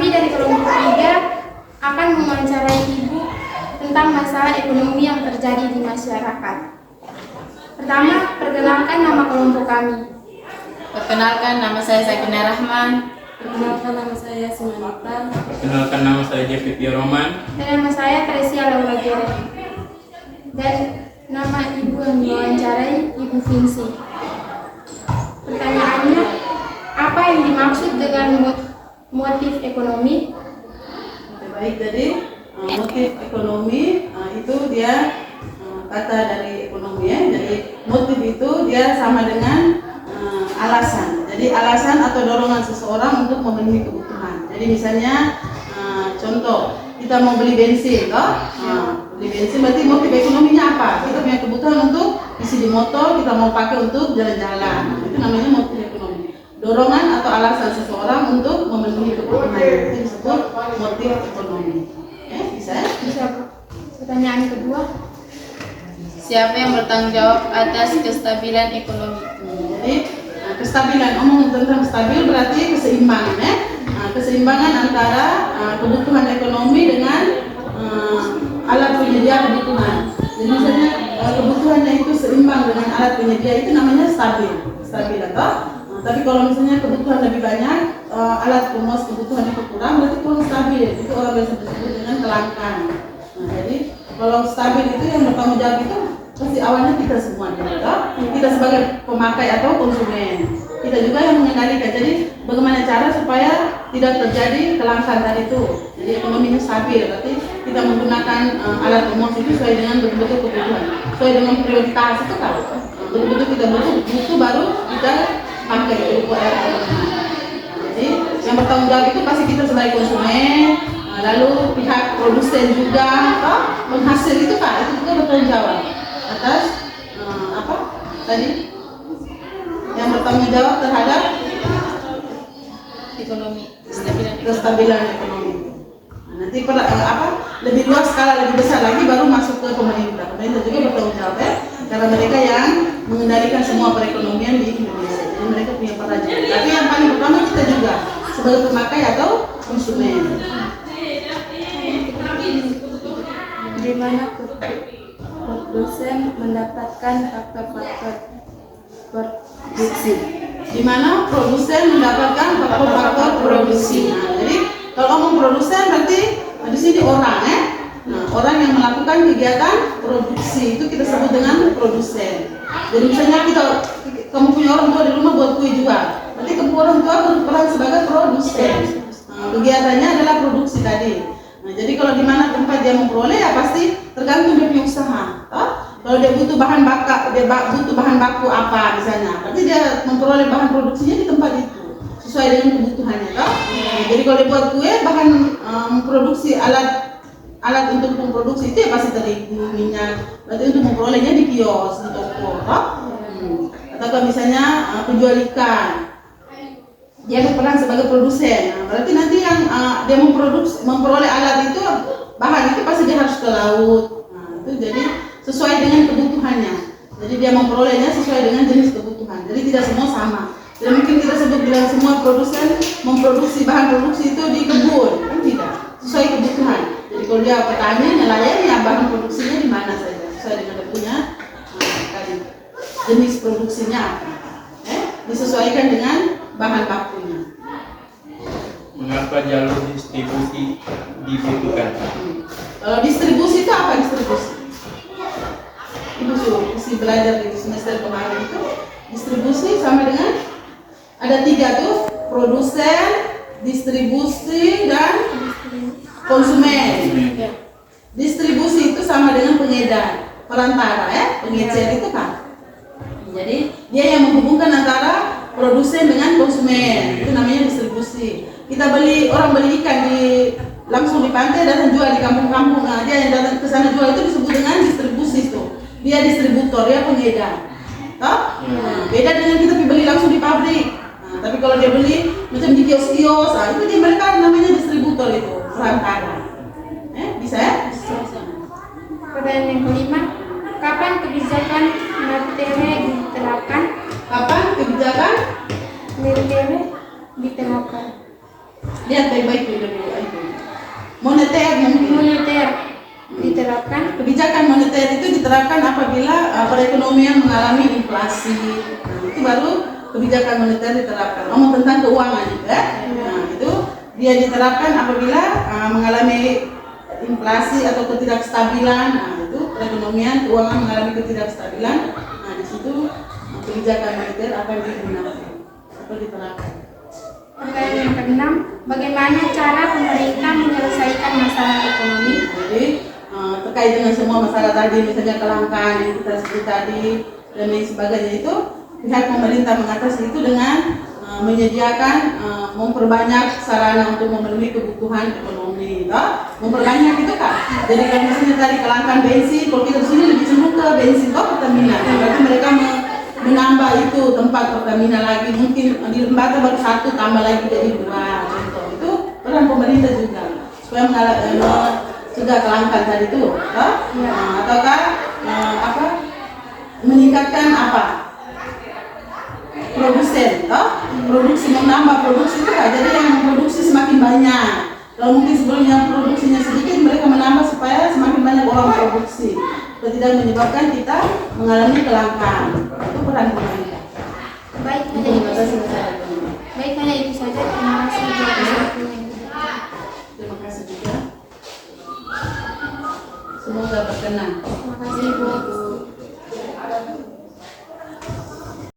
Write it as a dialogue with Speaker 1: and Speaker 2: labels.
Speaker 1: Kami dari kelompok 3 akan mewawancarai Ibu tentang masalah ekonomi yang terjadi di masyarakat. Pertama, perkenalkan nama kelompok kami.
Speaker 2: Perkenalkan, nama saya Sakinah Rahman.
Speaker 3: Perkenalkan, nama saya Simanita.
Speaker 4: Perkenalkan, nama saya Jeffrey Roman.
Speaker 1: Dan nama saya Tresia Laura Gere. Dan nama Ibu yang diwawancarai Ibu Vinci. Pertanyaannya, apa yang dimaksud dengan motif ekonomi?
Speaker 3: Baik, jadi motif ekonomi itu dia kata dari ekonomi ya. Jadi motif itu dia sama dengan alasan. Jadi alasan atau dorongan seseorang untuk memenuhi kebutuhan. Jadi misalnya contoh, kita mau beli bensin, toh? Beli bensin berarti motif ekonominya apa? Kita punya kebutuhan untuk isi di motor, kita mau pakai untuk jalan-jalan. Itu namanya motif ekonomi. Dorongan atau alasan seseorang untuk memenuhi kebutuhan itu disebut motif ekonomi. Bisa?
Speaker 1: Bisa. Pertanyaan kedua,
Speaker 2: Siapa yang bertanggung jawab atas kestabilan ekonomi?
Speaker 3: Jadi kestabilan, omong tentang stabil berarti keseimbangan ya. Keseimbangan antara kebutuhan ekonomi dengan alat penyedia kebutuhan. Jadi misalnya kebutuhannya itu seimbang dengan alat penyedia, itu namanya stabil atau tapi kalau misalnya kebutuhan lebih banyak, alat pemuas kebutuhan itu kurang, berarti kurang stabil. Itu orang biasa disebut dengan kelangkaan. Jadi kalau stabil itu yang bertanggung jawab itu pasti awalnya kita semua, kita sebagai pemakai atau konsumen. Kita juga yang mengendalikan. Jadi bagaimana cara supaya tidak terjadi kelangkaan tadi itu. Jadi ekonominya stabil, berarti kita menggunakan alat pemuas itu sesuai dengan betul-betul kebutuhan, sesuai dengan prioritas itu kan. Betul-betul kita butuh baru kita pakai itu air. Jadi yang bertanggung jawab itu pasti kita sebagai konsumen, lalu pihak produsen juga, penghasil itu kan, itu juga bertanggung jawab atas apa tadi yang bertanggung jawab terhadap
Speaker 2: Ekonomi,
Speaker 3: kestabilan ekonomi. Nanti lebih luas skala lebih besar lagi baru masuk ke pemerintah. Pemerintah juga bertanggung jawab ya, karena mereka yang mengendalikan semua perekonomian di Indonesia. Jadi mereka punya peran. Tapi yang paling pertama kita juga sebagai pemakai atau konsumen.
Speaker 1: di mana produsen mendapatkan faktor-faktor produksi?
Speaker 3: Di mana produsen mendapatkan faktor-faktor produksi. Nah, jadi kalau ngomong produsen berarti di sini orang ya. Nah, orang yang melakukan kegiatan produksi itu kita sebut dengan produsen. Jadi misalnya kamu punya orang tua di rumah buat kue juga, berarti kamu orang tua berperan sebagai produsen. Nah, kegiatannya adalah produksi tadi. Nah, jadi kalau di mana tempat dia memperoleh ya pasti tergantung dia punya usaha. Kalau dia butuh bahan baku apa misalnya, berarti dia memperoleh bahan produksinya di tempat itu sesuai dengan kebutuhannya, toh. Jadi kalau dia buat kue, bahan memproduksi alat untuk memproduksi itu ya pasti terigu, minyak, berarti untuk memperolehnya di kios, di toko, toh. Atau misalnya penjual ikan, dia berperan sebagai produsen. Nah, berarti nanti yang dia memperoleh alat itu, bahan itu pasti dia harus ke laut. Nah, itu jadi sesuai dengan kebutuhannya. Jadi dia memperolehnya sesuai dengan jenis kebutuhan. Jadi tidak semua sama. Tidak mungkin kita bilang semua produsen memproduksi bahan produksi itu di kebun, kan tidak. Sesuai kebutuhan. Jadi kalau dia petani, nelayan ya bahan produksinya di mana saja sesuai dengan dia punya tadi jenis produksinya apa. Disesuaikan dengan bahan bakunya.
Speaker 4: Mengapa jalur distribusi dibutuhkan?
Speaker 3: Kalau distribusi itu apa distribusi? Ibu si belajar di semester kemarin itu distribusi sama dengan ada 3 tuh, produsen, distribusi dan konsumen. Distribusi itu sama dengan pengedar, perantara ya, pengecer itu kan. Jadi dia yang menghubungkan antara produsen dengan konsumen, itu namanya distribusi. Orang beli ikan langsung di pantai datang jual di kampung-kampung. Nah, dia yang datang ke sana jual itu disebut dengan distribusi itu. Dia distributor, dia pengedar. Beda dengan kita beli langsung di pabrik. Nah, tapi kalau dia beli macam di kios-kios, itu dia mereka namanya distributor itu, perantara. Bisa ya?
Speaker 1: Pertanyaan yang kelima, kapan kebijakan Martere diterapkan?
Speaker 3: Kapan kebijakan
Speaker 1: Martere diterapkan?
Speaker 3: Lihat baik-baik dulu itu. Moneter mungkin.
Speaker 1: Moneter diterapkan.
Speaker 3: Kebijakan moneter itu diterapkan apabila perekonomian mengalami inflasi. Nah, itu baru kebijakan moneter diterapkan. Ngomong tentang keuangan juga. Nah, itu dia diterapkan apabila mengalami inflasi atau ketidakstabilan. Nah, itu perekonomian keuangan mengalami ketidakstabilan. Nah, di situ kebijakan moneter akan digunakan atau diterapkan.
Speaker 1: Pertanyaan yang keenam, bagaimana cara pemerintah menyelesaikan masalah ekonomi?
Speaker 3: Jadi terkait dengan semua masalah tadi, misalnya kelangkaan yang kita sebut tadi dan lain sebagainya, itu pihak pemerintah mengatasi itu dengan menyediakan memperbanyak sarana untuk memenuhi kebutuhan ekonomi, memperbanyak itu kan. Jadi kalau misalnya tadi kelangkaan bensin, kalau kita di sini lebih cenderung ke bensin Pertamina, berarti mereka menambah itu tempat Pertamina lagi, mungkin di Lembata baru 1 tambah lagi jadi 2 contoh. Itu peran pemerintah juga supaya mencegah kelangkaan tadi itu, ataukah meningkatkan produsen, produksi, menambah produksi itu jadi yang produksi semakin banyak. Kalau mungkin sebelumnya produksinya sedikit, mereka menambah supaya semakin banyak orang produksi, dan tidak menyebabkan kita mengalami kelangkaan. Itu peran pemerintah.
Speaker 1: Baik, hanya itu saja. Baik, hanya itu saja. Terima kasih atas waktunya.
Speaker 3: Terima kasih juga. Semoga berkenan.
Speaker 1: Terima kasih, Bu.